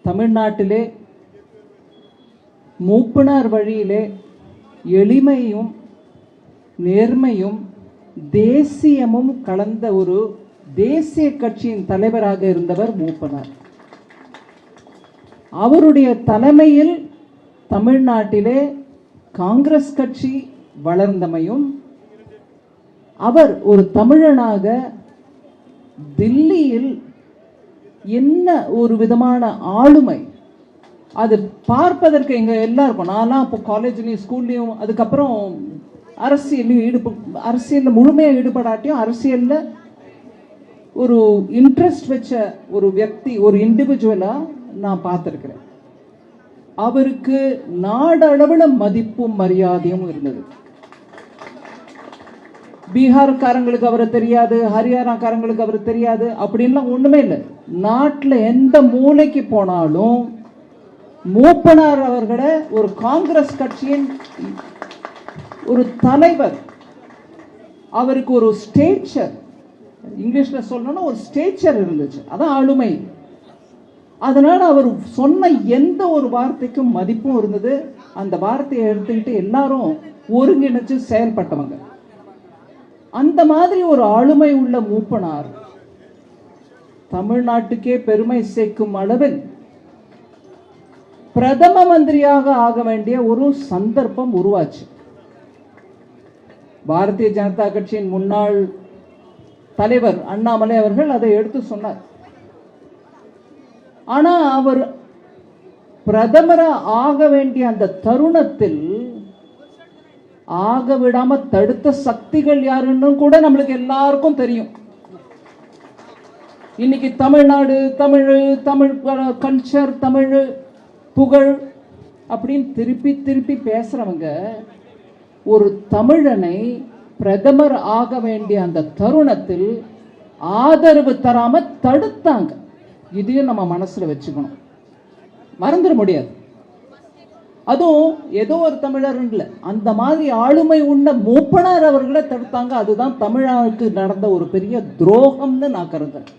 தமிழ்நாட்டிலே மூப்பனார் வழியிலே எளிமையும் நேர்மையும் தேசியமும் கலந்த ஒரு தேசிய கட்சியின் தலைவராக இருந்தவர் மூப்பனார். அவருடைய தலைமையில் தமிழ்நாட்டிலே காங்கிரஸ் கட்சி வளர்ந்தமையும், அவர் ஒரு தமிழனாக தில்லியில் என்ன ஒரு விதமான ஆளுமை, அது பார்ப்பதற்கு எங்க எல்லாருக்கும், நான்லாம் இப்போ காலேஜ்லையும் ஸ்கூல்லையும் அதுக்கப்புறம் அரசியலில் முழுமையாக ஈடுபடாட்டியும் அரசியலில் ஒரு இன்ட்ரெஸ்ட் வச்ச ஒரு వ్యక్తి, ஒரு இண்டிவிஜுவலா நான் பார்த்துருக்கிறேன். அவருக்கு நாடளவில் மதிப்பும் மரியாதையும் இருந்தது. பீகார்காரங்களுக்கு அவரை தெரியாது, ஹரியானாக்காரங்களுக்கு அவர் தெரியாது அப்படின்லாம் ஒண்ணுமே இல்லை. நாட்டில் எந்த மூலைக்கு போனாலும் மூப்பனார் அவர்களை ஒரு காங்கிரஸ் கட்சியின் ஒரு தலைவர், அவருக்கு ஒரு ஸ்டேச்சர், இங்கிலீஷ்ல சொல்லணும்னா ஒரு ஸ்டேச்சர் இருந்துச்சு, அதான் ஆளுமை. அதனால அவர் சொன்ன எந்த ஒரு வார்த்தைக்கும் மதிப்பும் இருந்தது. அந்த வார்த்தையை எடுத்துக்கிட்டு எல்லாரும் ஒருங்கிணைச்சு செயல்பட்டவங்க. அந்த மாதிரி ஒரு ஆளுமை உள்ள மூப்பனார் தமிழ்நாட்டுக்கே பெருமை சேர்க்கும் அளவில் பிரதம மந்திரியாக ஆக வேண்டிய ஒரு சந்தர்ப்பம் உருவாச்சு. பாரதிய ஜனதா கட்சியின் முன்னாள் தலைவர் அண்ணாமலை அவர்கள் அதை எடுத்து சொன்னார். ஆனா அவர் பிரதமரா ஆக வேண்டிய அந்த தருணத்தில் ஆக விடாம தடுத்த சக்திகள் யாருன்னு கூட நம்மளுக்கு எல்லாருக்கும் தெரியும். இன்னைக்கு தமிழ்நாடு, தமிழ் கல்ச்சர், தமிழ் புகழ் அப்படின்னு திருப்பி திருப்பி பேசுறவங்க ஒரு தமிழனை பிரதமர் ஆக வேண்டிய அந்த தருணத்தில் ஆதரவு தராம தடுத்தாங்க. இதையும் நம்ம மனசுல வச்சுக்கணும், மறந்துட முடியாது. அதுவும் ஏதோ ஒரு தமிழர் இல்லை, அந்த மாதிரி ஆளுமை உள்ள மூப்பனார் அவர்களை தடுத்தாங்க. அதுதான் தமிழ்நாட்டுக்கு நடந்த ஒரு பெரிய துரோகம்னு நான் கருதுறேன்.